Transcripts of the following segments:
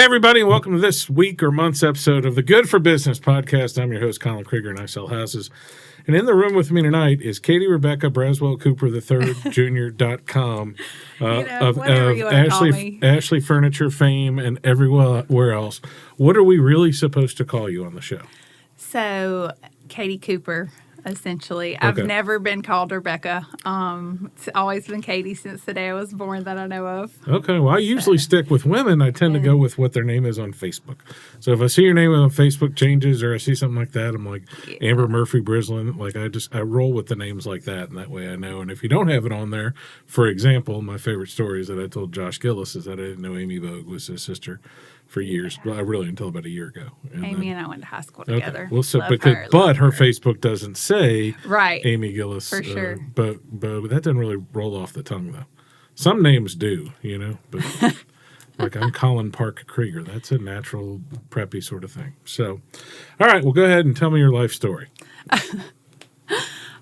everybody, and welcome to this week or month's episode of the Good for Business podcast. I'm your host, Colin Krieger, and I sell houses. And in the room with me tonight is Katie Rebecca Braswell Cooper III Jr.com of Ashley Furniture fame and everywhere else. What are we really supposed to call you on the show? So, Katie Cooper, essentially. Okay. I've never been called Rebecca. It's always been Katie since the day I was born that I know of. Okay. Well, I usually stick with women. I tend to go with what their name is on Facebook. So if I see your name on Facebook changes or I see something like that, I'm like Amber Murphy Brislin. Like I roll with the names like that, and that way I know. And if you don't have it on there, for example, my favorite story is that I told Josh Gillis is that I didn't know Amy Vogue was his sister for years, but really until about a year ago. Amy and I went to high school together. Okay. Well, so her Facebook doesn't say Amy Gillis, for sure. But that doesn't really roll off the tongue though. Some names do, but like I'm Colin Krieger. That's a natural preppy sort of thing. So, all right, well, go ahead and tell me your life story.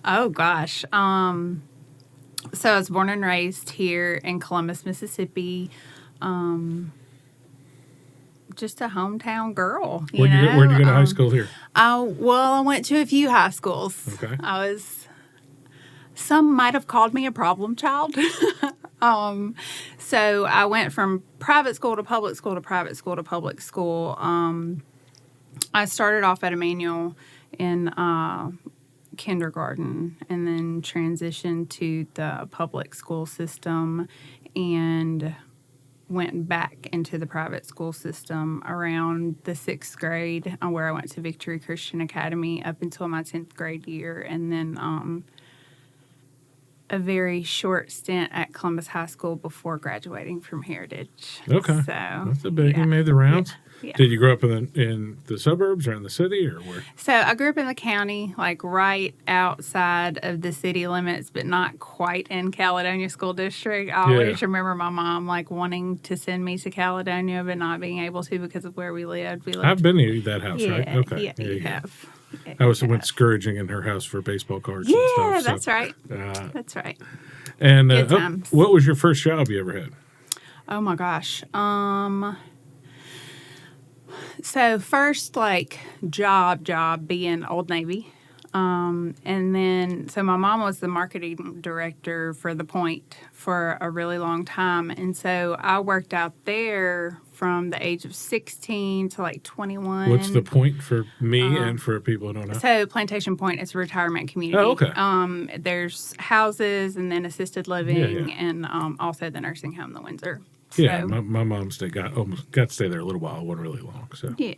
Oh gosh. So I was born and raised here in Columbus, Mississippi. Just a hometown girl. Where'd you go to high school here? I went to a few high schools. Okay. Some might have called me a problem child. So I went from private school to public school to private school to public school. I started off at Emmanuel in kindergarten and then transitioned to the public school system and went back into the private school system around the 6th grade, where I went to Victory Christian Academy up until my 10th grade year, and then a very short stint at Columbus High School before graduating from Heritage. Okay. So that's a big. You made the rounds. Yeah. Did you grow up in the suburbs or in the city or where? So I grew up in the county, like right outside of the city limits, but not quite in Caledonia School District. I always remember my mom like wanting to send me to Caledonia, but not being able to because of where we lived. I've been to that house, right? Okay. Yeah, you have. I went scourging in her house for baseball cards and stuff. Yeah, that's right. That's right. And what was your first job you ever had? Oh my gosh. So first, like, job being Old Navy. And then, so my mom was the marketing director for The Point for a really long time. And so I worked out there from the age of 16 to like 21. What's The Point for me and for people who don't know? So Plantation Point is a retirement community. Oh, okay. There's houses and then assisted living and also the nursing home, the Windsor. Yeah, so, my mom got to stay there a little while. It wasn't really long. So yeah.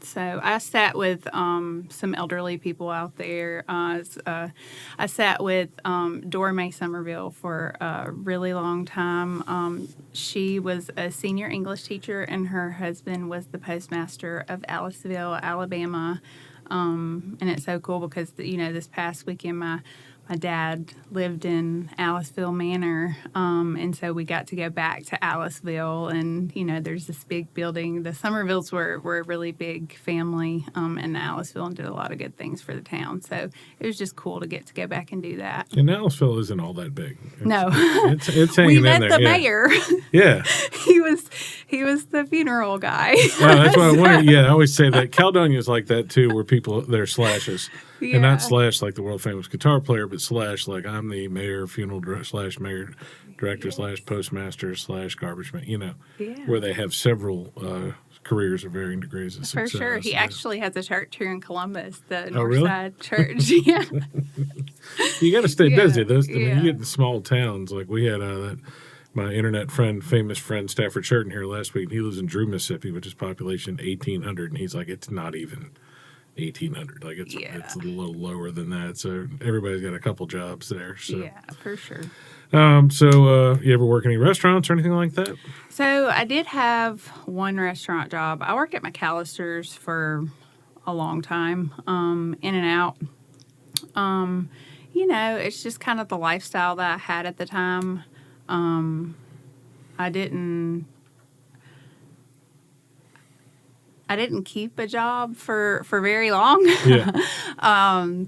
So I sat with some elderly people out there. I sat with Dora Mae Somerville for a really long time. She was a senior English teacher, and her husband was the postmaster of Aliceville, Alabama. And it's so cool because, this past weekend my dad lived in Aliceville Manor, and so we got to go back to Aliceville, and, there's this big building. The Somervilles were a really big family in Aliceville and did a lot of good things for the town, so it was just cool to get to go back and do that. And Aliceville isn't all that big. It's we hanging in there. We met the mayor. Yeah. He was the funeral guy. Well, that's what I wondered. Yeah, I always say that Caledonia is like that, too, where they're slashes. Yeah. And not slash like the world famous guitar player, but slash like I'm the mayor, funeral mayor director / postmaster / garbage man, where they have several careers of varying degrees of success. For sure. He actually has a church here in Columbus, the Northside Church. Yeah. You got to stay busy. You get in small towns. Like we had my internet friend, famous friend, Stafford Shurton here last week. And he lives in Drew, Mississippi, which is population 1,800. And he's like, it's not even 1,800. Like it's a little lower than that. So everybody's got a couple jobs there. So. Yeah, for sure. So you ever work any restaurants or anything like that? So I did have one restaurant job. I worked at McAllister's for a long time, in and out. It's just kind of the lifestyle that I had at the time. I didn't keep a job for very long. Yeah.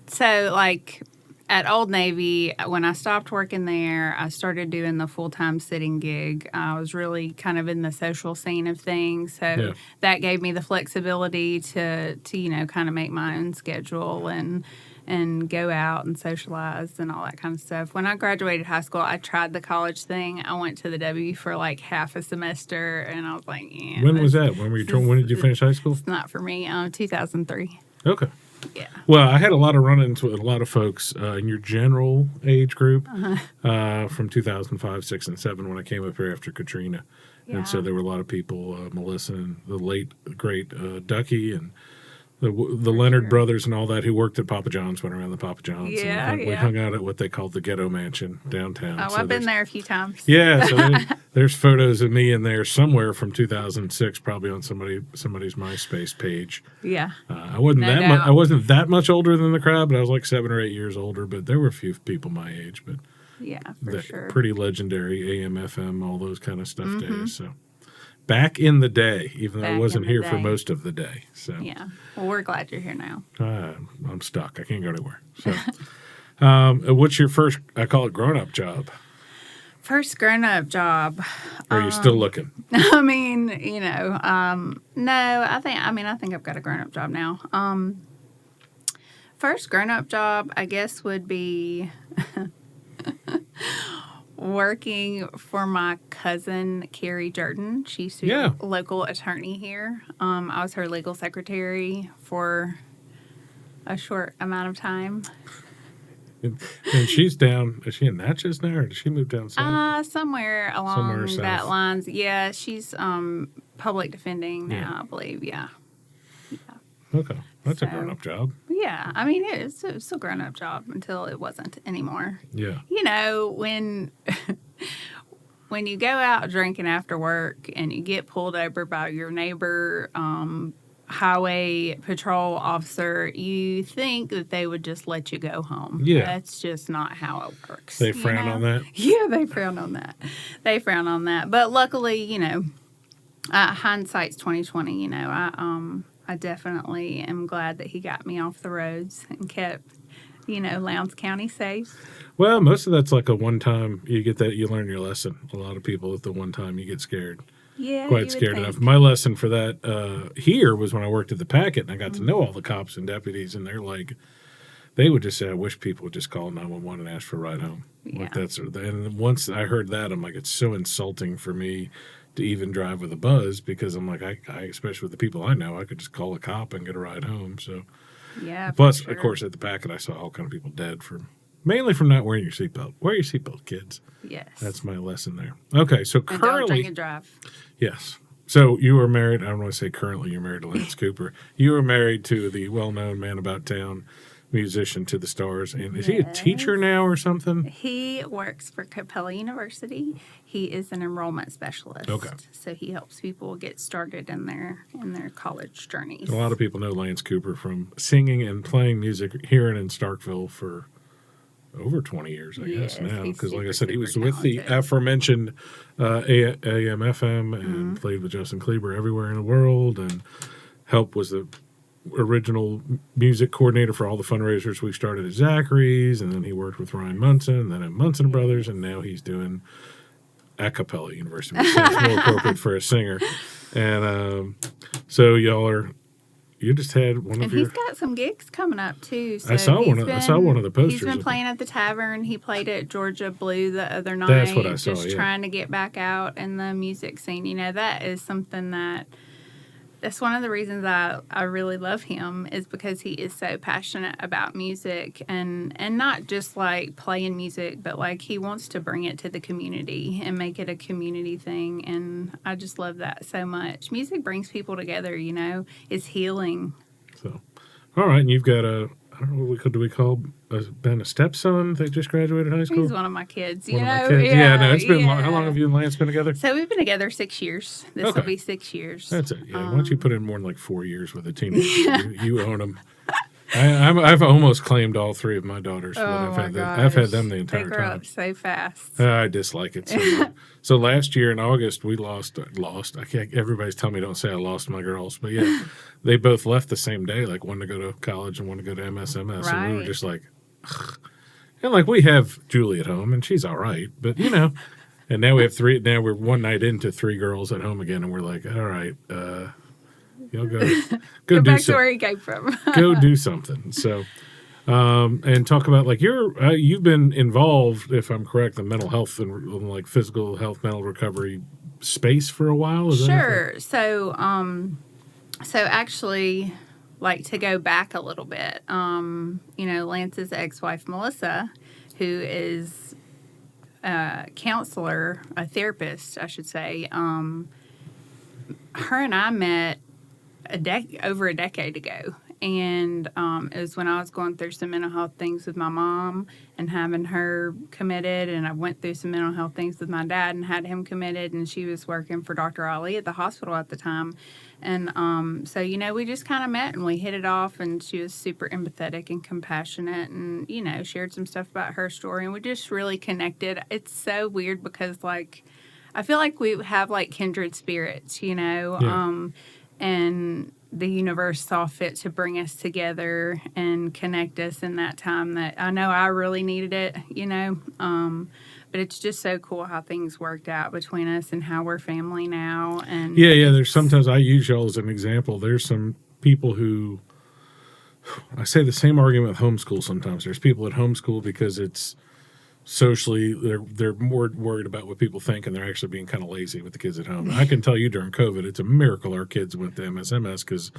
So like at Old Navy, when I stopped working there, I started doing the full-time sitting gig. I was really kind of in the social scene of things, so that gave me the flexibility to kind of make my own schedule and go out and socialize and all that kind of stuff. When I graduated high school, I tried the college thing. I went to the W for like half a semester, and I was like, yeah. When was that? When did you finish high school? It's not for me. 2003. Okay. Yeah. Well, I had a lot of run-ins with a lot of folks in your general age group from 2005, 6, and 7 when I came up here after Katrina. Yeah. And so there were a lot of people, Melissa and the late, great Ducky and the Leonard brothers and all that who worked at Papa John's, went around the Papa John's. Yeah, We hung out at what they called the Ghetto Mansion downtown. Oh, so I've been there a few times. Yeah, so there's photos of me in there somewhere from 2006, probably on somebody's MySpace page. Yeah. I wasn't I wasn't that much older than the crowd, but I was like 7 or 8 years older. But there were a few people my age, but yeah, for sure. Pretty legendary AM, FM, all those kind of stuff days. So back in the day, even though I wasn't here for most of the day. So yeah, well, we're glad you're here now. I'm stuck. I can't go anywhere. So, what's your first? I call it grown-up job. First grown-up job. Are you still looking? I mean, no. I think I've got a grown-up job now. First grown-up job, I guess, would be working for my cousin Carrie Jordan. She used to be a local attorney here. I was her legal secretary for a short amount of time. And she's down. Is she in Natchez now, or did she move down south? Somewhere along that lines. Yeah, she's public defending now, I believe. Yeah. Okay, that's a grown-up job. Yeah, I mean it's a grown-up job until it wasn't anymore. Yeah. When when you go out drinking after work and you get pulled over by your neighbor highway patrol officer, you think that they would just let you go home. Yeah. That's just not how it works. They frown on that? Yeah, they frown on that. But luckily, hindsight's 20/20, I definitely am glad that he got me off the roads and kept, Lowndes County safe. Well, most of that's like a one-time, you get that, you learn your lesson. A lot of people at the one time you get scared. Yeah, quite scared enough. My lesson for that here was when I worked at the Packet and I got to know all the cops and deputies, and they're like, they would just say, I wish people would just call 911 and ask for a ride home. Yeah. And once I heard that, I'm like, it's so insulting for me to even drive with a buzz, because I'm like, I especially with the people I know, I could just call a cop and get a ride home. So yeah. Plus, of course, at the Packet, I saw all kind of people dead mainly from not wearing your seatbelt. Wear your seatbelt, kids. Yes. That's my lesson there. Okay, so currently, don't drink and drive. Yes. So you were married. I don't want to say currently you're married to Lance Cooper. You were married to the well-known man about town, musician to the stars. And is he a teacher now or something? He works for Capella University. He is an enrollment specialist. Okay. So he helps people get started in their college journeys. A lot of people know Lance Cooper from singing and playing music here and in Starkville for over 20 years, I guess, now. Because, like I said, he was with the aforementioned AM, FM, and played with Justin Kleber everywhere in the world, and was the original music coordinator for all the fundraisers we started at Zachary's, and then he worked with Ryan Munson, and then at Munson Brothers, and now he's doing a cappella University, which sounds more appropriate for a singer. And so you just had one of your... And he's got some gigs coming up, too. So I saw one of the posters. He's been playing at the Tavern. He played at Georgia Blue the other night. That's what I saw, just trying to get back out in the music scene. That is something that's one of the reasons I really love him, is because he is so passionate about music and not just like playing music, but like he wants to bring it to the community and make it a community thing. And I just love that so much. Music brings people together, it's healing. So, all right. And you've got I don't know, what do we call Ben a stepson that just graduated high school? He's one of my kids. One of my kids. Yeah, no, it's been long. How long have you and Lance been together? So we've been together 6 years. This will be 6 years. That's it. Yeah. Once you put in more than like 4 years with a teenager, you own them. I've almost claimed all 3 of my daughters. Oh, I've had them the entire time. They grow up so fast. I dislike it so much. So last year in August, we lost. Everybody's telling me don't say I lost my girls, but yeah, they both left the same day. Like one to go to college and one to go to MSMS, and we were just like, ugh. And like we have Julie at home, and she's all right, but and now we have three. Now we're one night into three girls at home again, and we're like, all right, you'll go Go do back to something. where he came from. Go do something. So, and talk about like you've been involved, if I'm correct, in mental health and like physical health, mental recovery space for a while. Is that Sure. So actually, like to go back a little bit, Lance's ex-wife Melissa, who is a counselor, a therapist, I should say. Her and I met over a decade ago. And it was when I was going through some mental health things with my mom and having her committed. And I went through some mental health things with my dad and had him committed. And she was working for Dr. Ali at the hospital at the time. And so, we just kind of met and we hit it off. And she was super empathetic and compassionate and, shared some stuff about her story. And we just really connected. It's so weird because, like, I feel like we have, like, kindred spirits, Yeah. and the universe saw fit to bring us together and connect us in that time that I know I really needed it, but it's just so cool how things worked out between us and how we're family now. And Yeah. There's sometimes I use y'all as an example. There's some people who I say the same argument with homeschool. Sometimes there's people at homeschool because it's socially they're more worried about what people think, and they're actually being kind of lazy with the kids at home. I can tell you during COVID, it's a miracle our kids went to MSMS because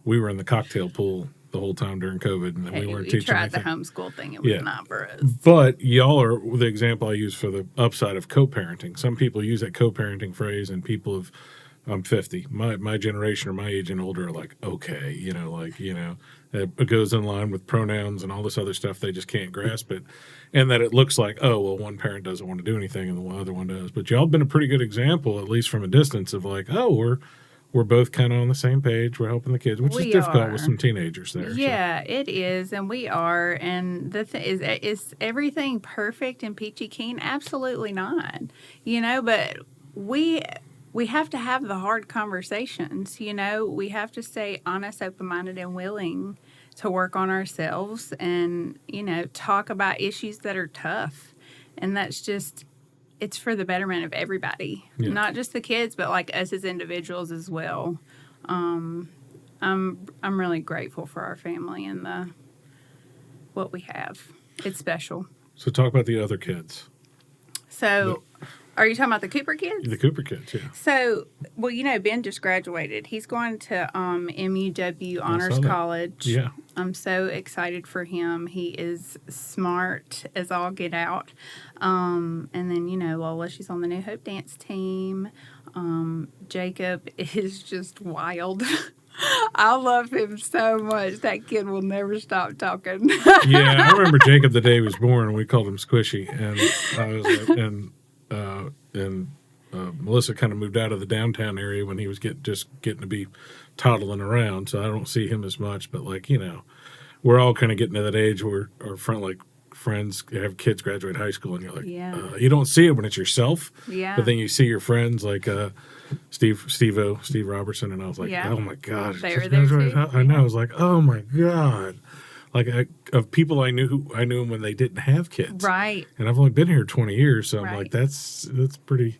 we were in the cocktail pool the whole time during COVID, and we weren't teaching tried anything. the homeschool thing. It was not for us. But y'all are the example I use for the upside of co-parenting. Some people use that co-parenting phrase, and people have. I'm 50. My generation or my age and older are like, okay, it goes in line with pronouns and all this other stuff. They just can't grasp it. And that it looks like, oh, well, one parent doesn't want to do anything and the other one does. But y'all have been a pretty good example, at least from a distance, of like, oh, we're both kind of on the same page. We're helping the kids, which is difficult with some teenagers there. Yeah, it is. And we are. And the thing is everything perfect and peachy keen? Absolutely not. But we have to have the hard conversations, we have to stay honest, open-minded, and willing to work on ourselves and, talk about issues that are tough. And that's just, it's for the betterment of everybody, not just the kids, but like us as individuals as well. I'm really grateful for our family and what we have. It's special. So talk about the other kids. So... Are you talking about the Cooper kids? The Cooper kids, yeah. So, Ben just graduated. He's going to MUW Honors College. Yeah. I'm so excited for him. He is smart as all get out. And then, Lola, she's on the New Hope dance team. Jacob is just wild. I love him so much. That kid will never stop talking. Yeah, I remember Jacob the day he was born. We called him Squishy. And I was like, Melissa kind of moved out of the downtown area when he was getting to be toddling around, so I don't see him as much. But we're all kind of getting to that age where our friends have kids graduate high school, and you're like, you don't see it when it's yourself, but then you see your friends like Steve Robertson, and I was like, oh my god, they were there too. I know, I was like, oh my god. Like of people I knew them when they didn't have kids, right? And I've only been here 20 years, so I'm like, that's pretty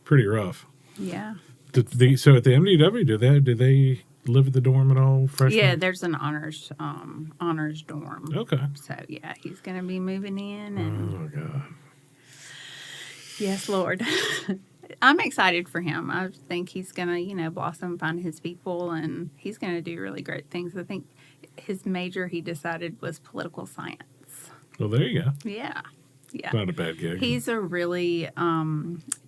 rough. Yeah. So at the MDW, do they live at the dorm at all? Freshmen? Yeah, there's an honors dorm. Okay. So yeah, he's gonna be moving in, and oh god, yes, Lord. I'm excited for him. I think he's gonna, blossom, find his people, and he's gonna do really great things. I think his major, he decided, was political science. Well, there you go. Yeah. Not a bad gig. He's a really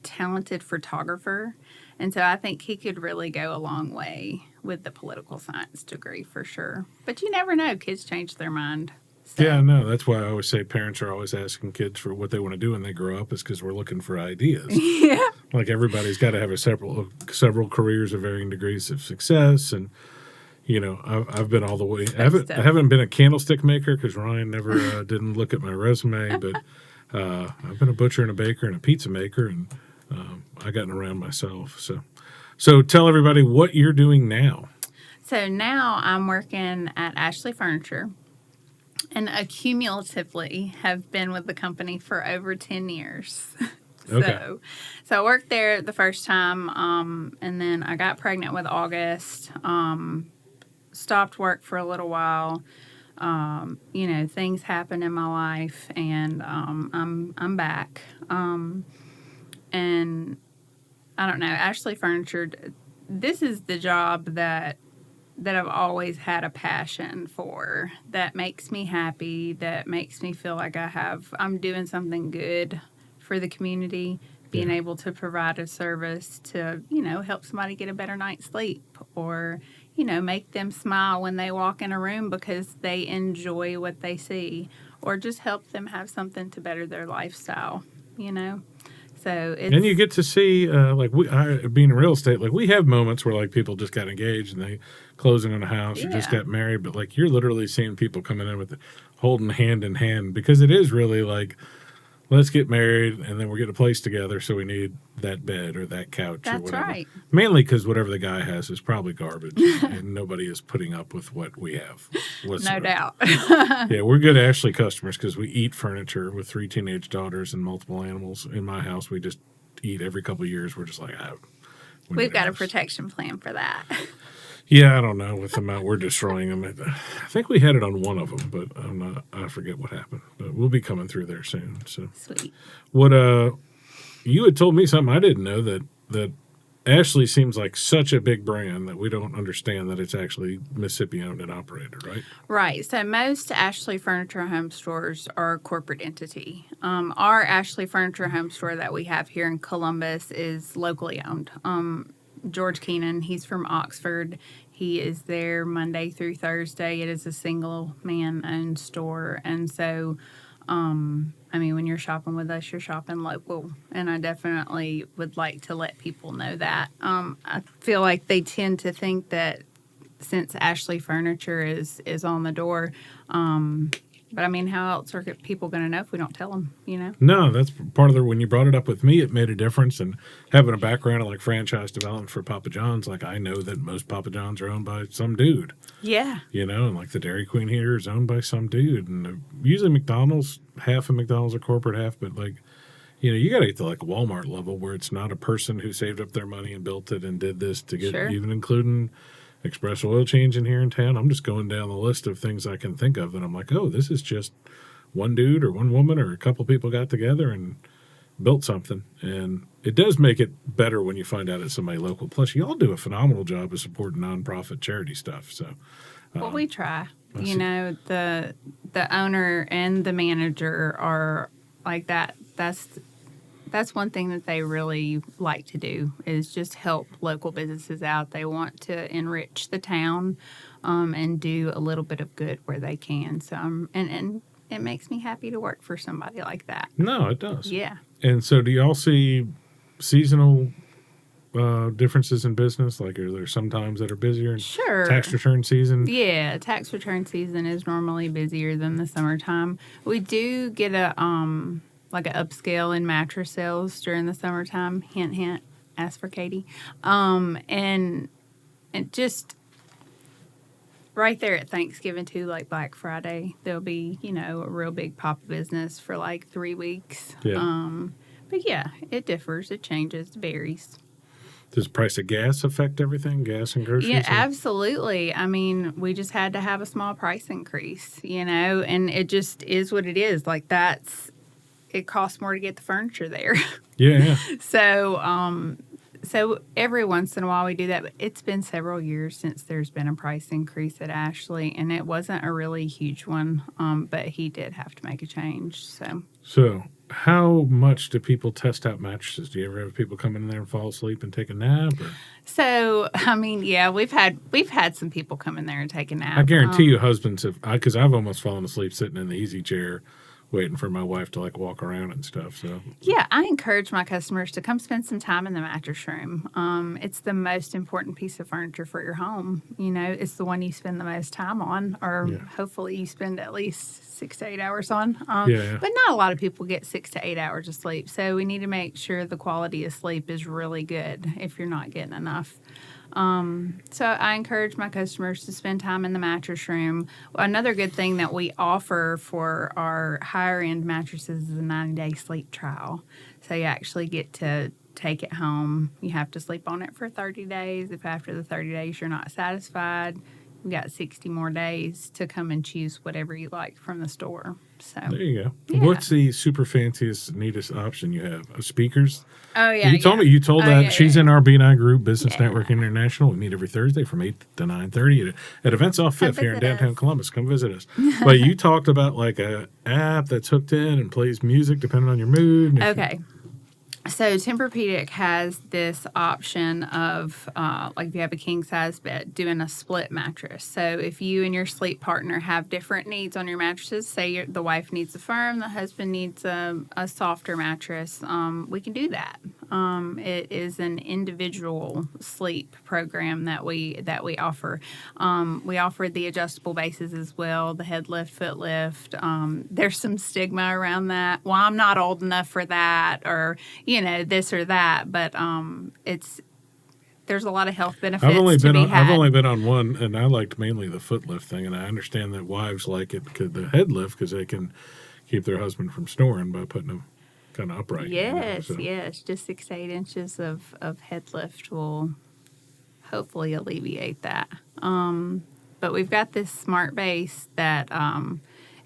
talented photographer, and so I think he could really go a long way with the political science degree for sure. But you never know. Kids change their mind. So. Yeah, no, that's why I always say parents are always asking kids for what they want to do when they grow up, is because we're looking for ideas. Yeah. Like everybody's got to have several careers of varying degrees of success, and I've been all the way. I haven't been a candlestick maker because Ryan never didn't look at my resume, but I've been a butcher and a baker and a pizza maker, and I gotten around myself. So tell everybody what you're doing now. So now I'm working at Ashley Furniture. and accumulatively have been with the company for over 10 years. Okay. So I worked there the first time, and then I got pregnant with August, stopped work for a little while. Things happen in my life, and I'm back. And I don't know, Ashley Furniture, this is the job that I've always had a passion for, that makes me happy, that makes me feel like I'm doing something good for the community, being able to provide a service to, help somebody get a better night's sleep, or, make them smile when they walk in a room because they enjoy what they see, or just help them have something to better their lifestyle, So it's... And you get to see, being in real estate, like we have moments where like people just got engaged and they closing on a house or just got married, but like you're literally seeing people coming in with holding hand in hand, because it is really like, let's get married and then we're getting a place together, so we need that bed or that couch or whatever. That's right. Mainly because whatever the guy has is probably garbage and nobody is putting up with what we have whatsoever. No doubt. Yeah, we're good Ashley customers because we eat furniture with 3 teenage daughters and multiple animals. In my house, we just eat every couple of years. We're just like, we've got a protection plan for that. Yeah, I don't know with the amount we're destroying them. I think we had it on one of them, but I forget what happened. But we'll be coming through there soon. So sweet. What you had told me something I didn't know, that Ashley seems like such a big brand that we don't understand that it's actually Mississippi owned and operated, right? Right. So most Ashley Furniture Home Stores are a corporate entity. Our Ashley Furniture Home Store that we have here in Columbus is locally owned. George Keenan, he's from Oxford. He is there Monday through Thursday. It is a single man owned store. And so, when you're shopping with us, you're shopping local. And I definitely would like to let people know that. I feel like they tend to think that since Ashley Furniture is on the door, but how else are people going to know if we don't tell them, No, that's part of when you brought it up with me, it made a difference. And having a background in like franchise development for Papa John's, like I know that most Papa John's are owned by some dude. Yeah. And like the Dairy Queen here is owned by some dude. And usually McDonald's, half of McDonald's are corporate, half, but like, you got to get to like Walmart level where it's not a person who saved up their money and built it and did this to get, even including Express Oil Change in here in town. I'm just going down the list of things I can think of, and I'm like, oh, this is just one dude or one woman or a couple people got together and built something. And it does make it better when you find out it's somebody local. Plus, y'all do a phenomenal job of supporting nonprofit charity stuff. So, well, we try. The owner and the manager are like that. That's one thing that they really like to do, is just help local businesses out. They want to enrich the town and do a little bit of good where they can. So, and it makes me happy to work for somebody like that. No, it does. Yeah. And so do y'all see seasonal differences in business? Like, are there some times that are busier? Sure. Tax return season? Yeah, tax return season is normally busier than the summertime. We do get a an upscale in mattress sales during the summertime. Hint, hint. Ask for Katie. And just right there at Thanksgiving too, like Black Friday, there'll be a real big pop of business for like 3 weeks. Yeah. But yeah, it differs. It changes. It varies. Does the price of gas affect everything? Gas and groceries? Yeah, absolutely. We just had to have a small price increase, and it just is what it is. Like it costs more to get the furniture there. Yeah. So every once in a while we do that. But it's been several years since there's been a price increase at Ashley, and it wasn't a really huge one. But he did have to make a change. So how much do people test out mattresses? Do you ever have people come in there and fall asleep and take a nap? Or? So yeah, we've had some people come in there and take a nap. I guarantee you, husbands have, because I've almost fallen asleep sitting in the easy chair, waiting for my wife to like walk around and stuff. So yeah, I encourage my customers to come spend some time in the mattress room. It's the most important piece of furniture for your home. It's the one you spend the most time on, or hopefully you spend at least 6 to 8 hours on. But not a lot of people get 6 to 8 hours of sleep. So we need to make sure the quality of sleep is really good if you're not getting enough. So I encourage my customers to spend time in the mattress room. Another good thing that we offer for our higher end mattresses is a 90-day sleep trial. So you actually get to take it home. You have to sleep on it for 30 days. If after the 30 days you're not satisfied, we got 60 more days to come and choose whatever you like from the store. So There you go. Yeah. What's the super fanciest, neatest option you have? Speakers? Oh yeah, You told me. You told that yeah, she's yeah. in our B&I group, Business Yeah. Network International. We meet every Thursday from 8 to 9:30 at Events Off Fifth here in visit downtown us. Columbus. Come visit us. But you talked about like a app that's hooked in and plays music depending on your mood. And if you- Okay. So Tempur-Pedic has this option of, like if you have a king-size bed, doing a split mattress. So if you and your sleep partner have different needs on your mattresses, say the wife needs a firm, the husband needs a softer mattress, we can do that. It is an individual sleep program that we offer. We offer the adjustable bases as well, the head lift, foot lift. There's some stigma around that. Well, I'm not old enough for that, or this or that. But there's a lot of health benefits I've only to been be on, had. I've only been on one, and I liked mainly the foot lift thing. And I understand that wives like it, the head lift, because they can keep their husband from snoring by putting them kind of upright. Yes, so. yes. Just 6 to 8 inches of head lift will hopefully alleviate that. But we've got this smart base that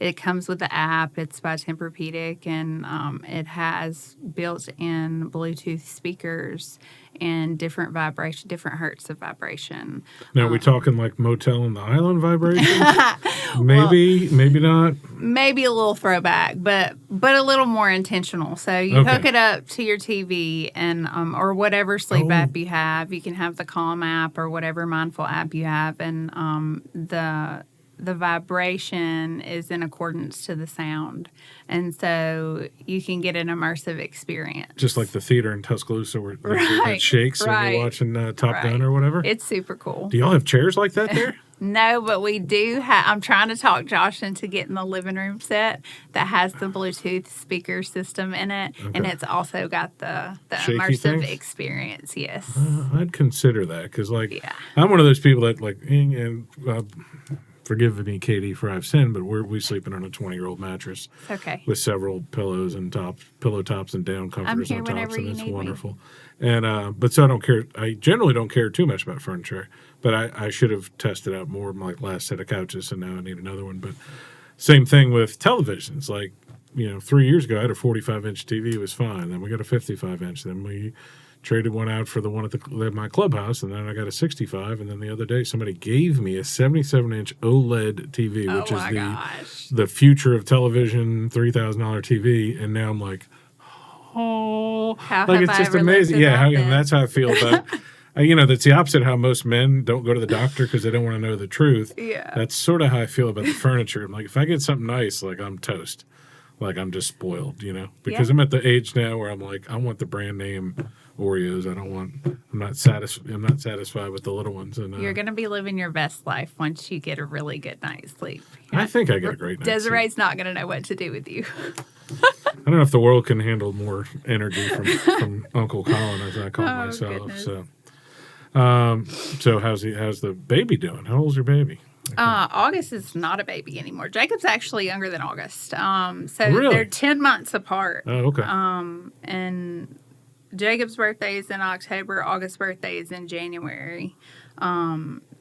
it comes with the app. It's by Tempur-Pedic, and it has built-in Bluetooth speakers and different vibration, different hertz of vibration. Now, are we talking like Motel on the Island vibration? Maybe, maybe not. Maybe a little throwback, but a little more intentional. So you Okay. hook it up to your TV and or whatever sleep Oh. app you have. You can have the Calm app or whatever mindful app you have, and the vibration is in accordance to the sound, and so you can get an immersive experience. Just like the theater in Tuscaloosa where Right, it shakes when right, you're watching Top Gun right. or whatever. It's super cool. Do y'all have chairs like that there? No, but we do have. I'm trying to talk Josh into getting the living room set that has the Bluetooth speaker system in it, and Okay. it's also got the Shaky immersive things? experience. Yes. I'd consider that because, like, Yeah. I'm one of those people that, like, and forgive me, Katie, for I've sinned, but we sleeping on a 20-year-old mattress It's okay. with several pillows and pillow tops and down comforters here on tops, whenever and you it's need me. wonderful. And but so I don't care. I generally don't care too much about furniture, but I should have tested out more of my last set of couches, and now I need another one. But same thing with televisions. Like 3 years ago, I had a 45-inch TV. It was fine. Then we got a 55-inch. Then we traded one out for the one at my clubhouse, and then I got a 65. And then the other day, somebody gave me a 77-inch OLED TV, which Oh is my gosh. the future of television, $3,000 TV. And now I'm like, oh, How like have it's I just ever amazing. lived Yeah, without and that's how I feel about. That's the opposite of how most men don't go to the doctor because they don't want to know the truth. Yeah. That's sort of how I feel about the furniture. I'm like, if I get something nice, like I'm toast. Like I'm just spoiled, because Yeah. I'm at the age now where I'm like, I want the brand name Oreos. I'm not satisfied with the little ones. And You're going to be living your best life once you get a really good night's sleep. I think I get a great night's sleep. Desiree's not going to know what to do with you. I don't know if the world can handle more energy from Uncle Colin, as I call Oh, myself. goodness. So how's the baby doing? How old's your baby? August is not a baby anymore. Jacob's actually younger than August. So Really? they're 10 months apart. Oh, okay. And Jacob's birthday is in October. August's birthday is in January.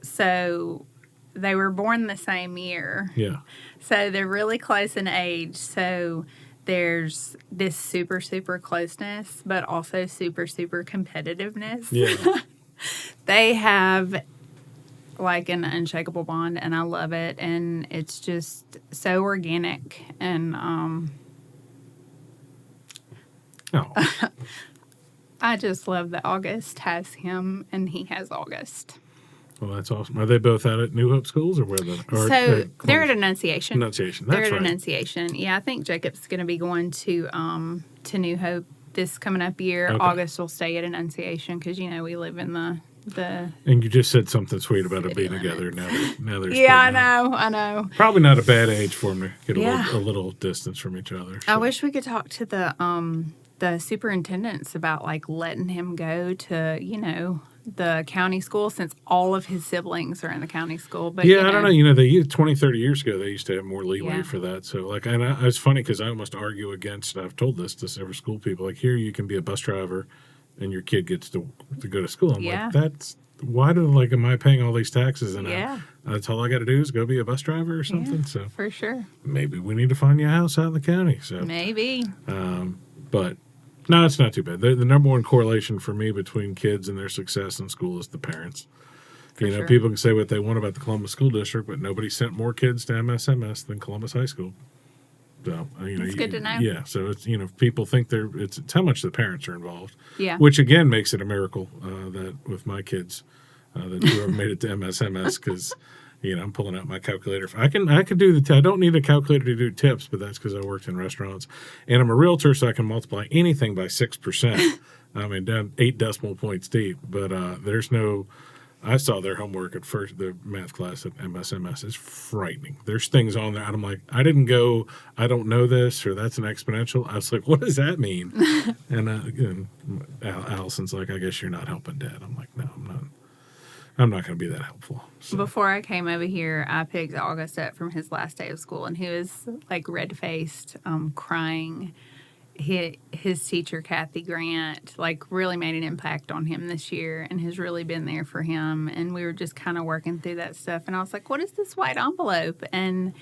So they were born the same year. Yeah. So they're really close in age. So there's this super, super closeness, but also super, super competitiveness. Yeah. They have like an unshakable bond, and I love it. And it's just so organic. And Oh. I just love that August has him and he has August. Well, that's awesome. Are they both out at New Hope schools or where They're at Annunciation. Annunciation. They're That's at right. Annunciation. Yeah, I think Jacob's going to be going to New Hope this coming up year. Okay. August will stay at Annunciation because we live in the. And you just said something sweet about them City being together now. They're Yeah, splitting up. I know. Probably not a bad age for them to get Yeah. a little distance from each other. I so. wish we could talk to the superintendents about like letting him go to the county school since all of his siblings are in the county school. But Yeah, I don't know. They used 20, 30 years ago, they used to have more leeway Yeah. for that. So, like, and it's funny because I almost argue against, I've told this to several school people, like, here you can be a bus driver and your kid gets to go to school. I'm Yeah. like, why am I paying all these taxes and Yeah. that's all I got to do is go be a bus driver or something? Yeah, So for sure. maybe we need to find you a house out in the county. So, Maybe. but no, it's not too bad. The number one correlation for me between kids and their success in school is the parents. For Sure. sure. People can say what they want about the Columbus School District, but nobody sent more kids to MSMS than Columbus High School. So, It's good to know. Yeah, so it's people think it's how much the parents are involved. Yeah. Which again makes it a miracle that with my kids that whoever made it to MSMS because I'm pulling out my calculator. I can do I don't need a calculator to do tips, but that's because I worked in restaurants and I'm a realtor, so I can multiply anything by 6%. I mean, down 8 decimal points deep, but there's no. I saw their homework at first, the math class at MSMS. It's frightening. There's things on there. And I'm like, I don't know this, or that's an exponential. I was like, what does that mean? and Allison's like, I guess you're not helping Dad. I'm like, no, I'm not. I'm not going to be that helpful. So. Before I came over here, I picked August up from his last day of school, and he was like red-faced, crying. His teacher, Kathy Grant, like really made an impact on him this year and has really been there for him. And we were just kind of working through that stuff. And I was like, what is this white envelope? And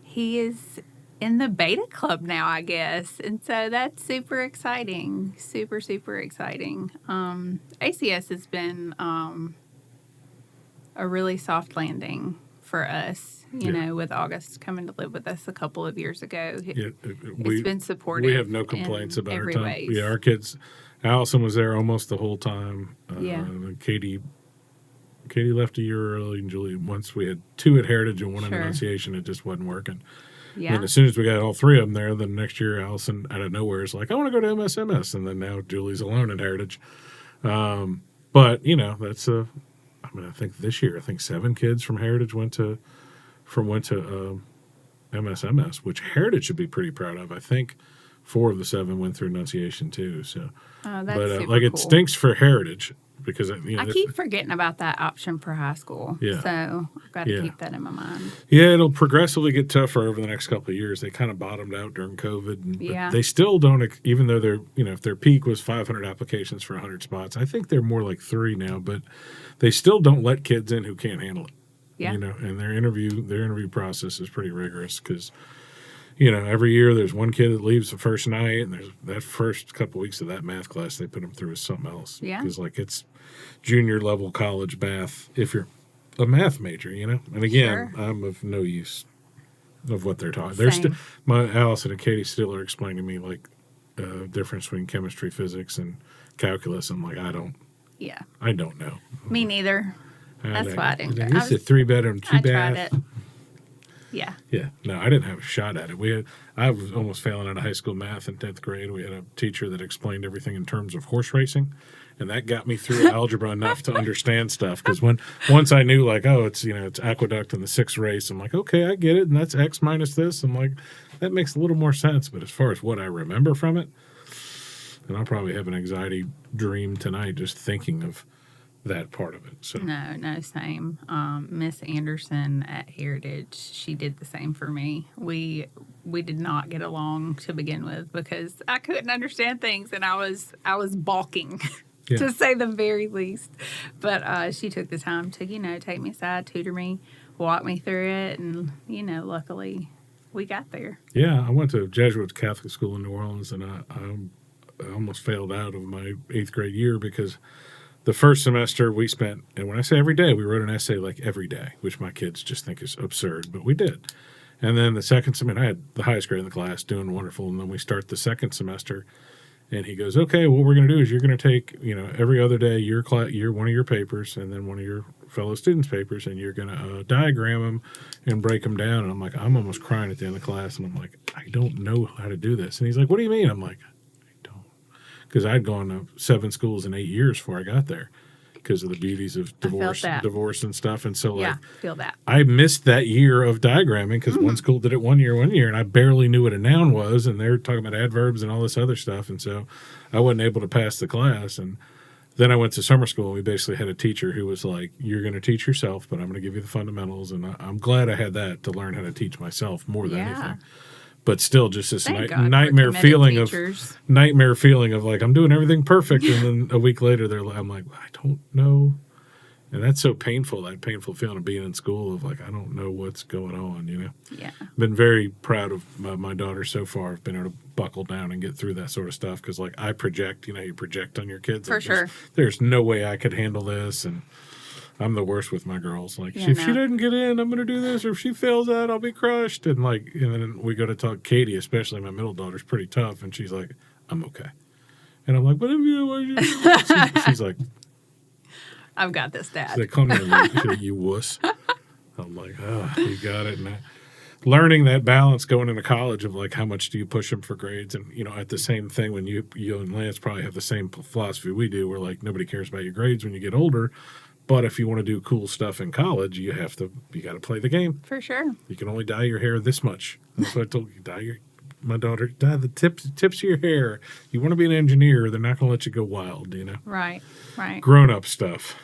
he is in the beta club now, I guess. And so that's super exciting. Super, super exciting. ACS has been a really soft landing for us, with August coming to live with us a couple of years ago. It's been supportive. We have no complaints about our time. Ways. Yeah, our kids. Allison was there almost the whole time. Katie left a year early, and Julie. Once we had 2 at Heritage and 1 at Annunciation, it just wasn't working. Yeah. And as soon as we got all 3 of them there, then next year Allison out of nowhere is like, I want to go to MSMS, and then now Julie's alone at Heritage. But that's a. I think this year, 7 kids from Heritage went to MSMS, which Heritage should be pretty proud of. I think 4 of the 7 went through Annunciation too. So, that's super like it cool. stinks for Heritage because I keep forgetting about that option for high school. Yeah. So I've got to keep that in my mind. Yeah, it'll progressively get tougher over the next couple of years. They kind of bottomed out during COVID. But they still don't, even though they're, if their peak was 500 applications for 100 spots, I think they're more like 3 now, but they still don't let kids in who can't handle it. Yeah. And their interview process is pretty rigorous because, every year there's one kid that leaves the first night, and there's that first couple weeks of that math class they put them through is something else. Yeah. Because it's junior level college math if you're a math major, And again, I'm of no use of what they're talking. They're my Allison and Katie still are explaining to me like difference between chemistry, physics, and calculus. I'm like, I don't know. Me neither. That's why I didn't go. This is a 3-bedroom, 2-bath. I tried it. Yeah. Yeah. No, I didn't have a shot at it. I was almost failing out of high school math in 10th grade. We had a teacher that explained everything in terms of horse racing, and that got me through algebra enough to understand stuff. Because once I knew like, it's aqueduct in the 6th race, I'm like, okay, I get it, and that's X minus this. I'm like, that makes a little more sense. But as far as what I remember from it, and I'll probably have an anxiety dream tonight just thinking of that part of it. So No, same. Miss Anderson at Heritage, she did the same for me. We did not get along to begin with because I couldn't understand things and I was balking to say the very least. But she took the time to take me aside, tutor me, walk me through it, and luckily we got there. Yeah, I went to Jesuit Catholic school in New Orleans, and I almost failed out of my 8th grade year because the first semester we spent, and when I say every day, we wrote an essay like every day, which my kids just think is absurd, but we did. And then the second semester, I had the highest grade in the class, doing wonderful. And then we start the second semester, and he goes, okay, what we're going to do is you're going to take, every other day one of your papers and then one of your fellow students' papers, and you're going to diagram them and break them down. And I'm like, I'm almost crying at the end of the class, and I'm like, I don't know how to do this. And he's like, what do you mean? I'm like, because I'd gone to 7 schools in 8 years before I got there because of the beauties of divorce and stuff. And so, feel that. I missed that year of diagramming because one school did it one year, and I barely knew what a noun was, and they were talking about adverbs and all this other stuff. And so I wasn't able to pass the class. And Then I went to summer school, and we basically had a teacher who was like, "You're going to teach yourself, but I'm going to give you the fundamentals." And I'm glad I had that to learn how to teach myself more than anything. But still, just this Thank God for nightmare committed feeling teachers. of like I'm doing everything perfect, and then a week later I'm like, I don't know. And that's so painful, that painful feeling of being in school of like, I don't know what's going on, you know? Yeah. Been very proud of my daughter so far. I've been able to buckle down and get through that sort of stuff because, like, I project, you project on your kids. For like, sure. There's no way I could handle this. And I'm the worst with my girls. Like, Yeah, if she no. doesn't get in, I'm going to do this. Or if she fails that, I'll be crushed. And, like, and then we go to talk. Katie, especially my middle daughter's pretty tough. And she's like, I'm okay. And I'm like, but if you, she's like, I've got this, Dad. they call me you wuss. I'm like, oh, you got it. And learning that balance going into college of like, how much do you push them for grades? And, at the same thing when you and Lance probably have the same philosophy we do, where like nobody cares about your grades when you get older. But if you want to do cool stuff in college, you got to play the game. For sure. You can only dye your hair this much. That's what I told you. My daughter, dye the tips of your hair. You want to be an engineer, they're not going to let you go wild, Right. Grown-up stuff.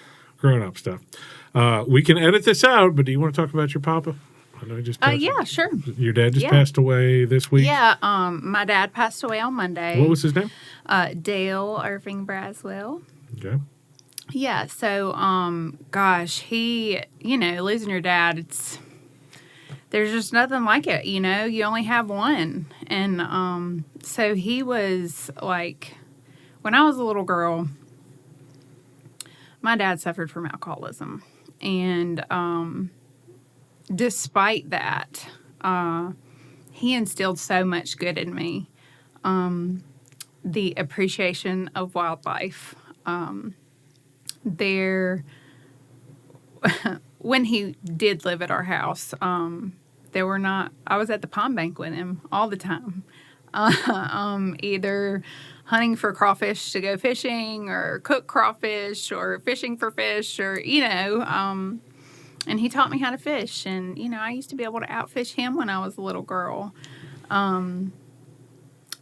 We can edit this out, but do you want to talk about your papa? I know he just passed. Yeah, sure. Your dad just passed away this week? Yeah, my dad passed away on Monday. What was his name? Dale Irving Braswell. Okay. Yeah, so, gosh, he, losing your dad, there's just nothing like it, you only have one. And so he was like, when I was a little girl, my dad suffered from alcoholism. And despite that, he instilled so much good in me. The appreciation of wildlife. When he did live at our house, I was at the pond bank with him all the time. Either hunting for crawfish to go fishing or cook crawfish or fishing for fish or, and he taught me how to fish. And, I used to be able to outfish him when I was a little girl.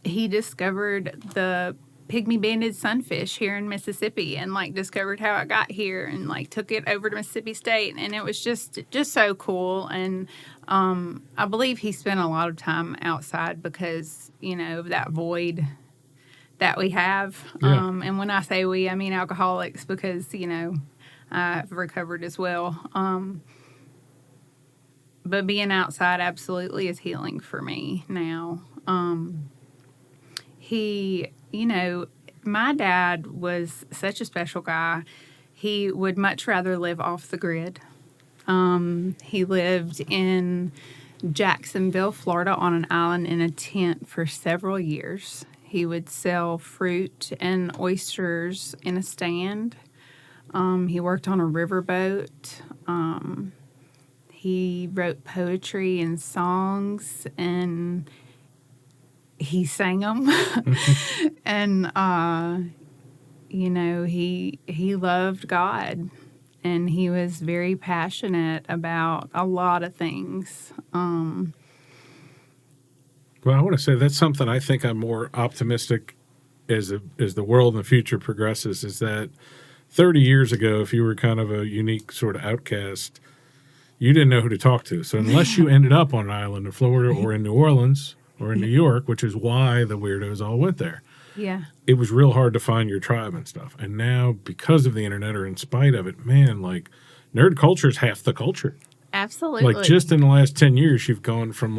He discovered the pygmy-banded sunfish here in Mississippi and, discovered how it got here and, took it over to Mississippi State. And it was just so cool. And I believe he spent a lot of time outside because, of that void that we have. Yeah. And when I say we, I mean alcoholics because, I've recovered as well. But being outside absolutely is healing for me now. He, my dad was such a special guy. He would much rather live off the grid. He lived in Jacksonville, Florida, on an island in a tent for several years. He would sell fruit and oysters in a stand. He worked on a riverboat. He wrote poetry and songs, and he sang them. And, he loved God. And he was very passionate about a lot of things. Well, I want to say that's something I think I'm more optimistic as the world in the future progresses, is that 30 years ago, if you were kind of a unique sort of outcast, you didn't know who to talk to. So unless you ended up on an island in Florida or in New Orleans or in New York, which is why the weirdos all went there, Yeah. it was real hard to find your tribe and stuff. And now, because of the internet, or in spite of it, man, nerd culture is half the culture. Absolutely. Just in the last 10 years, you've gone from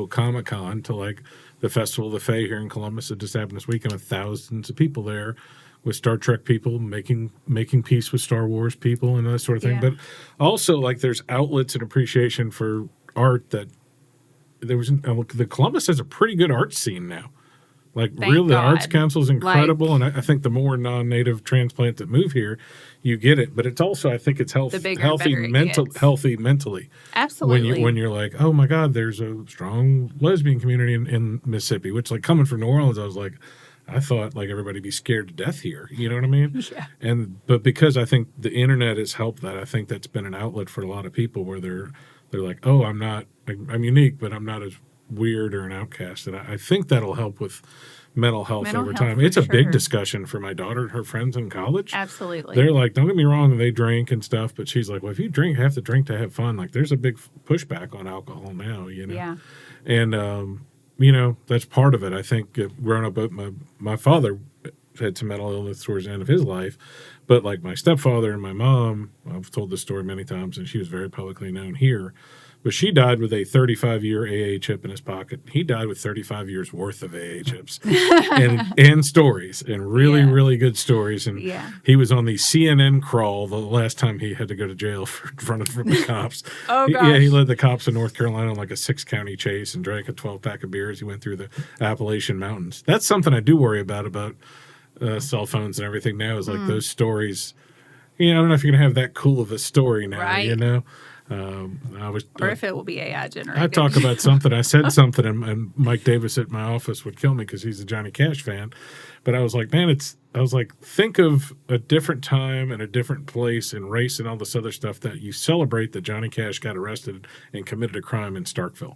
Comic-Con to the Festival of the Fae here in Columbus that just happened this weekend with thousands of people there, with Star Trek people making peace with Star Wars people and that sort of thing. Yeah. But also, there's outlets and appreciation for art that there was. The Columbus has a pretty good art scene now. Really, the Arts Council is incredible, and I think the more non-native transplant that move here, you get it. But it's also, I think it's healthy mentally. Absolutely. When you're like, oh my God, there's a strong lesbian community in Mississippi, which coming from New Orleans, I was like, I thought everybody'd be scared to death here. You know what I mean? Yeah. But because I think the internet has helped that, I think that's been an outlet for a lot of people where they're like, oh, I'm unique, but I'm not as weird or an outcast. And I think that'll help with mental health Mental over health, time. for It's a big sure. discussion for my daughter and her friends in college. Absolutely. They're like, don't get me wrong, they drink and stuff, but she's like, well, if you drink, have to drink to have fun. Like, there's a big pushback on alcohol now, Yeah. And, that's part of it. I think growing up, my father had some mental illness towards the end of his life, but like my stepfather and my mom, I've told this story many times, and she was very publicly known here, but she died with a 35-year AA chip in his pocket. He died with 35 years worth of AA chips and stories, and really, Yeah. really good stories. And Yeah. he was on the CNN crawl the last time he had to go to jail for running from the cops. Oh, Yeah, he gosh. led the cops in North Carolina on like a 6-county chase and drank a 12-pack of beers. He went through the Appalachian Mountains. That's something I do worry about cell phones and everything now, is like those stories. I don't know if you're going to have that cool of a story now, Right. Or I if it will be AI generated. I talk about something. I said something, and Mike Davis at my office would kill me because he's a Johnny Cash fan. But I was like, man, think of a different time and a different place and race and all this other stuff that you celebrate that Johnny Cash got arrested and committed a crime in Starkville.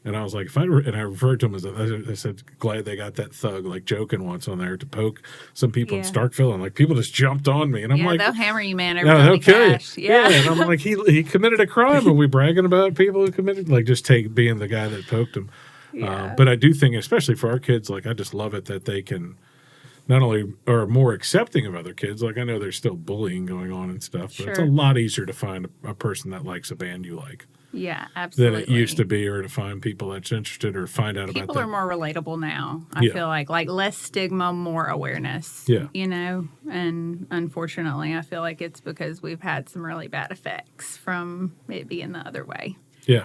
And I was like, and I referred to him as I said, glad they got that thug, like joking once on there to poke some people in Yeah. Starkville, and like people just jumped on me, and I'm Yeah, like, they'll hammer you, man, over yeah, Johnny they'll kill you. Cash. Yeah. And I'm like, he committed a crime. Are we bragging about people who committed? Like, just being the guy that poked him. Yeah. But I do think, especially for our kids, like I just love it that they can not only are more accepting of other kids. Like I know there's still bullying going on and stuff, but it's a Sure. lot easier to find a person that likes a band you like Yeah, than absolutely. it used to be, or to find people that's interested or find out People about are that. more relatable now. I Yeah. feel like less stigma, more awareness. Yeah. And unfortunately, I feel like it's because we've had some really bad effects from it being the other way. Yeah.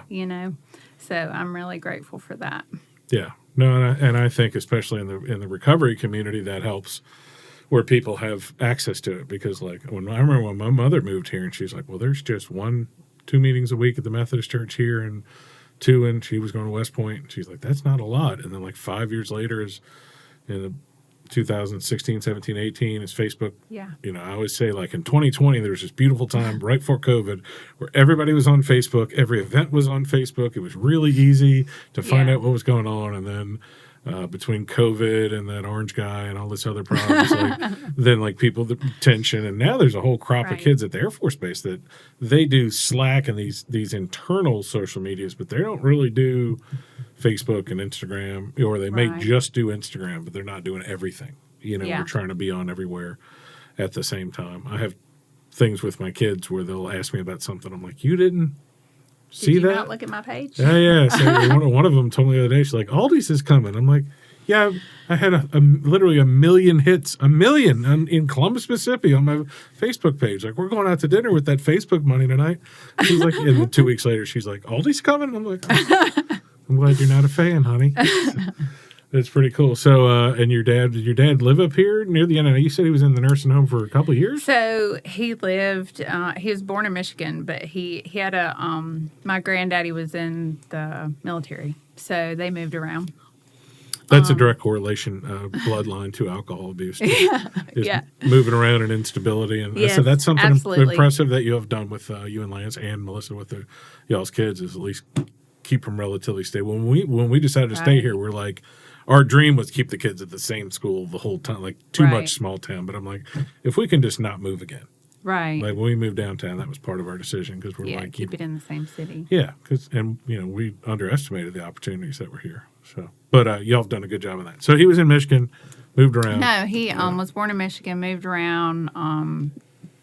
So I'm really grateful for that. Yeah, no, and I think especially in the recovery community that helps, where people have access to it. Because like I remember when my mother moved here, and she's like, well, there's just 1-2 meetings a week at the Methodist Church here, and 2, and she was going to West Point. And she's like, that's not a lot. And then like 5 years later, is in the 2016, 17, 18, is Facebook. Yeah. I always say, like in 2020, there was this beautiful time right before COVID where everybody was on Facebook. Every event was on Facebook. It was really easy to find Yeah. out what was going on. And then between COVID and that orange guy and all this other problems, then like the tension. And now there's a whole crop of Right. kids at the Air Force Base that they do Slack and these internal social medias, but they don't really do Facebook and Instagram, or they may Right. just do Instagram, but they're not doing everything. Yeah. We're trying to be on everywhere at the same time. I have things with my kids where they'll ask me about something. I'm like, you didn't see Did you that? not look at my page? Yeah. So one of them told me the other day, she's like, Aldi's is coming. I'm like, yeah, I had literally 1 million hits, in Columbus, Mississippi on my Facebook page. Like, we're going out to dinner with that Facebook money tonight. She's like, and then 2 weeks later, she's like, Aldi's coming? I'm like, I'm glad you're not a fan, honey. It's pretty cool. So, and did your dad live up here near the end? I know you said he was in the nursing home for a couple of years. So he lived. He was born in Michigan, but he had my granddaddy was in the military, so they moved around. That's a direct correlation, bloodline to alcohol abuse. Is Yeah. moving around and instability, and Yes, so that's something absolutely. impressive that you have done with you and Lance and Melissa with y'all's kids, is at least keep them relatively stable. When we decided to stay Right. here, we're like, our dream was keep the kids at the same school the whole time, like too Right. much small town. But I'm like, if we can just not move again. Right. Like when we moved downtown, that was part of our decision, because we're Yeah. like, Keep it in the same city. yeah, we underestimated the opportunities that were here. So, but y'all have done a good job of that. So he was in Michigan, moved around. No, he was born in Michigan, moved around.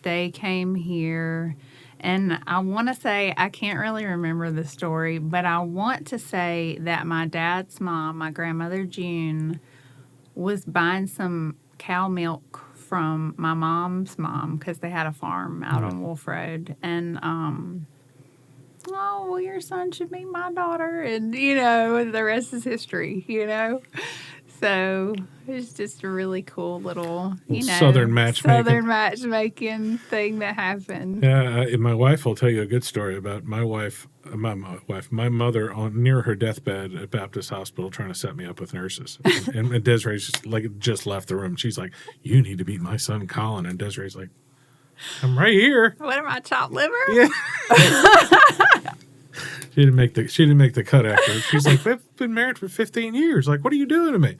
They came here, and I want to say, I can't really remember the story, but I want to say that my dad's mom, my grandmother June, was buying some cow milk from my mom's mom, because they had a farm out on Wolf Road, and oh, well, your son should meet my daughter, and the rest is history, So it's just a really cocool little, Southern matchmaking. thing that happened. Yeah, my wife will tell you a good story about my my mother near her deathbed at Baptist Hospital, trying to set me up with nurses. and Desiree's just left the room. She's like, "You need to meet my son Colin." And Desiree's like, "I'm right here." What am I, chopped liver? Yeah. She didn't make the cut after. She's like, we've been married for 15 years. Like, what are you doing to me?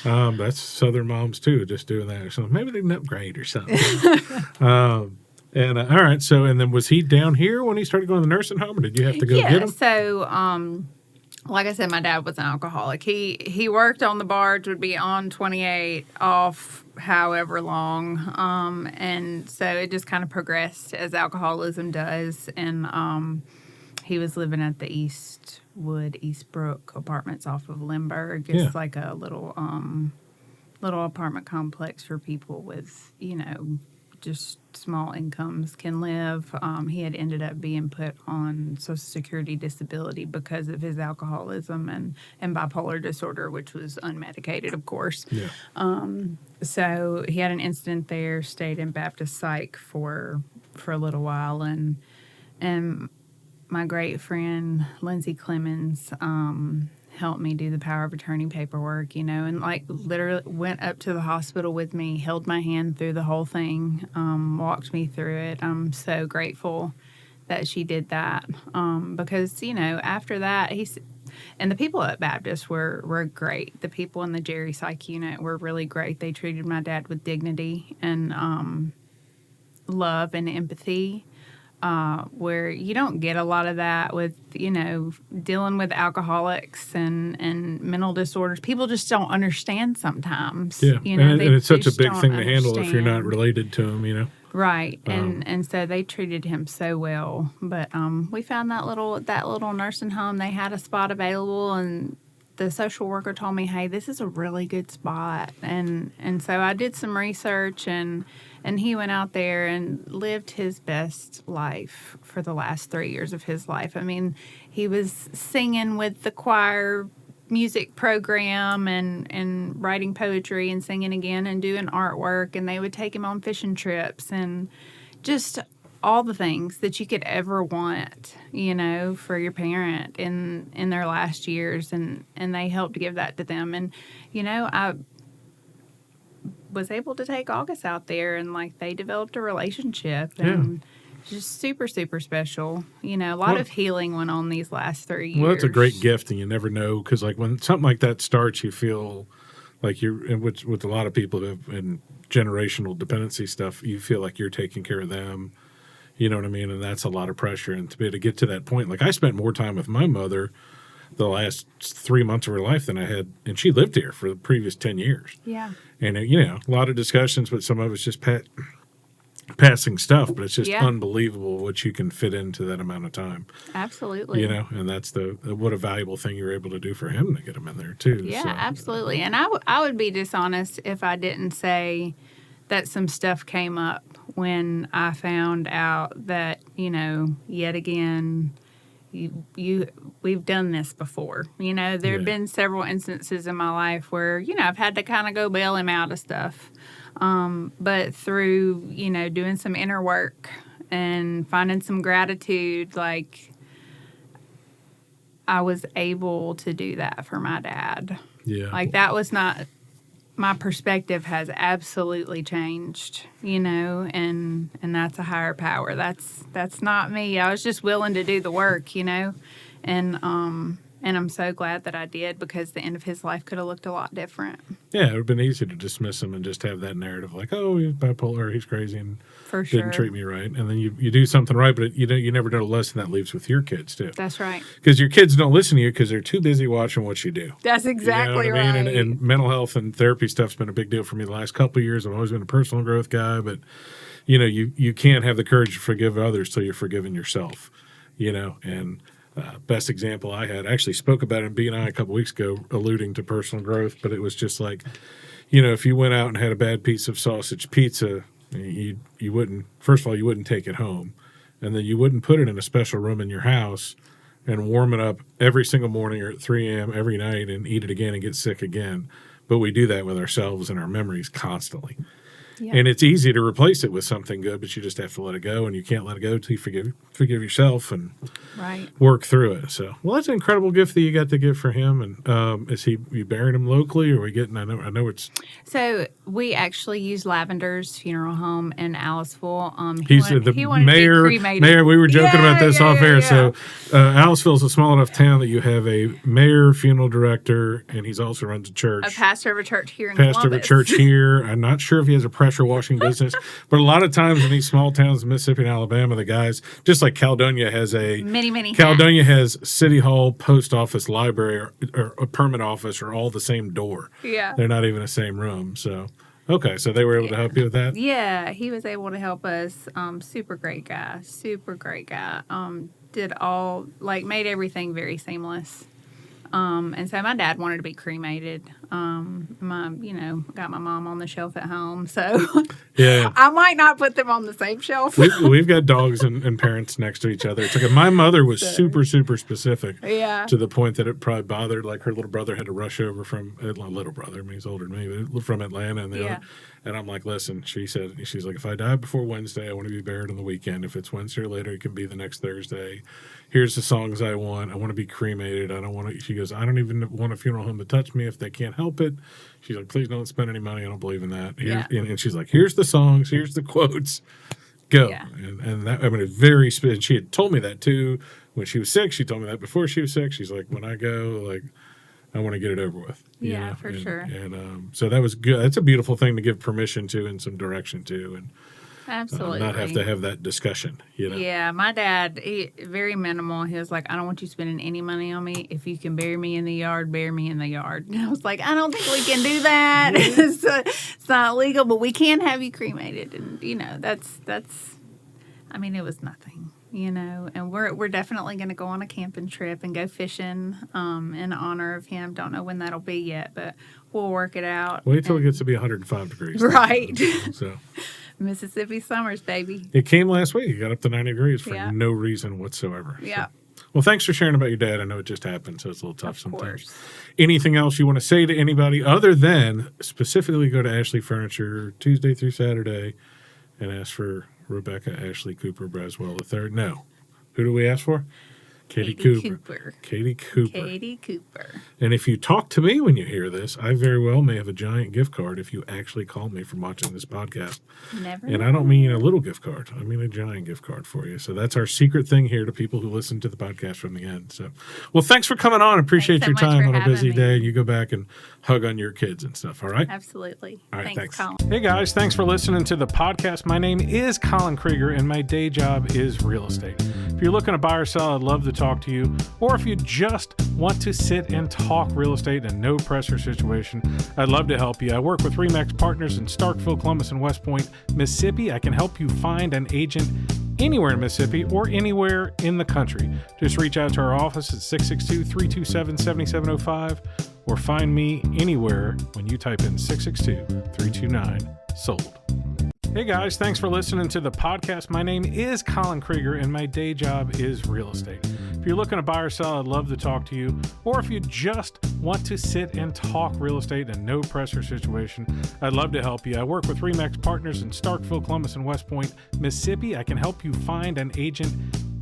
That's Southern moms too, just doing that or something. Maybe they didn't upgrade or something. All right. So, and then was he down here when he started going to the nursing home, or did you have to go get him? So, like I said, my dad was an alcoholic. He worked on the barge, would be on 28, off however long. And so it just kind of progressed as alcoholism does. And he was living at the Eastbrook apartments off of Lindbergh. It's like a little apartment complex for people with, just small incomes can live. He had ended up being put on Social Security disability because of his alcoholism and bipolar disorder, which was unmedicated, of course. Yeah. So he had an incident there, stayed in Baptist Psych for a little while, and my great friend Lindsay Clemens helped me do the power of attorney paperwork, and like literally went up to the hospital with me, held my hand through the whole thing, walked me through it. I'm so grateful that she did that because, after that, and the people at Baptist were great. The people in the Jerry Psych unit were really great. They treated my dad with dignity and love and empathy. Where you don't get a lot of that with, dealing with alcoholics and mental disorders. People just don't understand sometimes. Yeah, and it's such a big thing to handle if you're not related to them, Right, and so they treated him so well. But we found that little nursing home. They had a spot available, and the social worker told me, hey, this is a really good spot. And so I did some research, and he went out there and lived his best life for the last 3 years of his life. I mean, he was singing with the choir music program and writing poetry and singing again and doing artwork. And they would take him on fishing trips and just all the things that you could ever want, for your parent in their last years. And they helped give that to them. And, I was able to take August out there, and like they developed a relationship, and just super, super special. A lot of healing went on these last 3 years. Well, that's a great gift, and you never know, because like when something like that starts, you feel like you're, with a lot of people who have in generational dependency stuff, you feel like you're taking care of them. You know what I mean? And that's a lot of pressure. And to be able to get to that point, like I spent more time with my mother the last 3 months of her life than I had, and she lived here for the previous 10 years. Yeah. And, a lot of discussions, but some of it's just passing stuff, but it's just unbelievable what you can fit into that amount of time. Absolutely. And that's what a valuable thing you're able to do for him to get him in there too. Yeah, so, absolutely. And I would be dishonest if I didn't say that some stuff came up when I found out that, yet again, we've done this before. There have been several instances in my life where, I've had to kind of go bail him out of stuff. But through, doing some inner work and finding some gratitude, like I was able to do that for my dad. Yeah. Like that was not, my perspective has absolutely changed, and that's a higher power. That's not me. I was just willing to do the work, and I'm so glad that I did, because the end of his life could have looked a lot different. Yeah, it would have been easy to dismiss him and just have that narrative like, oh, he's bipolar, he's crazy, and for sure didn't treat me right. And then you do something right, but you never know the lesson that leaves with your kids too. That's right. Because your kids don't listen to you because they're too busy watching what you do. That's exactly right. right. And mental health and therapy stuff's been a big deal for me the last couple of years. I've always been a personal growth guy, but you can't have the courage to forgive others till you're forgiving yourself. And best example I had, I actually spoke about it in B&I a couple weeks ago, alluding to personal growth, but it was just like, if you went out and had a bad piece of sausage pizza, you wouldn't, first of all, you wouldn't take it home, and then you wouldn't put it in a special room in your house and warm it up every single morning or at 3 a.m. every night and eat it again and get sick again. But we do that with ourselves and our memories constantly. Yeah. And it's easy to replace it with something good, but you just have to let it go, and you can't let it go until you forgive yourself and Right. work through it. So, well, that's an incredible gift that you got to give for him. And is you burying him locally, or are we getting? I know it's. So we actually use Lavender's Funeral Home in Aliceville. He's wanted the to be mayor. cremated. Mayor, we were joking about this off air. Yeah. So, Aliceville's a small enough town that you have a mayor, funeral director, and he's also runs a church. A pastor of a church here in Pastor of a Columbus. church here. I'm not sure if he has a pressure washing business, but a lot of times in these small towns in Mississippi and Alabama, the guys, just like Caledonia has many Caledonia has City Hall, post office, library, or a permit office are all the same door. Yeah. They're not even the same room. So, okay. So they were able to help you with that? Yeah, he was able to help us. Super great guy. Did all, made everything very seamless. And so my dad wanted to be cremated. Got my mom on the shelf at home, so Yeah. I might not put them on the same shelf. We've got dogs and parents next to each other. It's like my mother was super specific. Yeah. To the point that it probably bothered. Like her little brother had to rush over from little brother. I mean, he's older than me, but from Atlanta, and I'm like, listen. She's like, if I die before Wednesday, I want to be buried on the weekend. If it's Wednesday or later, it can be the next Thursday. Here's the songs I want. I want to be cremated. I don't want to. She goes, I don't even want a funeral home to touch me if they can't help it. She's like, please don't spend any money. I don't believe in that. And she's like, here's the songs. Here's the quotes. Go. Yeah. And that, I mean, it's very. And she had told me that too when she was sick. She told me that before she was sick. She's like, when I go, I want to get it over with. Yeah, for sure. And so that was good. That's a beautiful thing to give permission to and some direction to, and Absolutely. not have to have that discussion. Yeah, my dad, very minimal. He was like, I don't want you spending any money on me. If you can bury me in the yard, bury me in the yard. And I was like, I don't think we can do that. It's not legal, but we can have you cremated. And that's. I mean, it was nothing. And we're definitely going to go on a camping trip and go fishing in honor of him. Don't know when that'll be yet, but we'll work it out. Wait till it gets to be 105 degrees. Right. So Mississippi summers, baby. it came last week. It got up to 90 degrees for Yeah. no reason whatsoever. Yeah. So. Well, thanks for sharing about your dad. I know it just happened, so it's a little tough Of sometimes. course. Anything else you want to say to anybody other than specifically go to Ashley Furniture Tuesday through Saturday and ask for Rebecca Ashley Cooper Braswell III? No. Who do we ask for? Katie Cooper. Katie Cooper. And if you talk to me when you hear this, I very well may have a giant gift card if you actually call me from watching this podcast. Never And know. I don't mean a little gift card. I mean a giant gift card for you. So that's our secret thing here to people who listen to the podcast from the end. So, well, thanks for coming on. Appreciate Thanks so your much time for on a having busy me. day. You go back and hug on your kids and stuff. All right? Absolutely. All right, thanks. Colin. Hey guys, thanks for listening to the podcast. My name is Colin Krieger and my day job is real estate. If you're looking to buy or sell, I'd love to talk to you. Or if you just want to sit and talk real estate in a no pressure situation, I'd love to help you. I work with RE/MAX Partners in Starkville, Columbus, and West Point, Mississippi. I can help you find an agent anywhere in Mississippi or anywhere in the country. Just reach out to our office at 662-327-7705 or find me anywhere when you type in 662-329-SOLD. Hey guys, thanks for listening to the podcast. My name is Colin Krieger and my day job is real estate. If you're looking to buy or sell, I'd love to talk to you. Or if you just want to sit and talk real estate in a no pressure situation, I'd love to help you. I work with RE/MAX Partners in Starkville, Columbus, and West Point, Mississippi. I can help you find an agent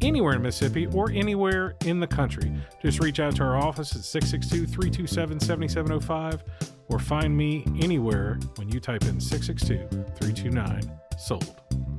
anywhere in Mississippi or anywhere in the country. Just reach out to our office at 662-327-7705 or find me anywhere when you type in 662-329-SOLD.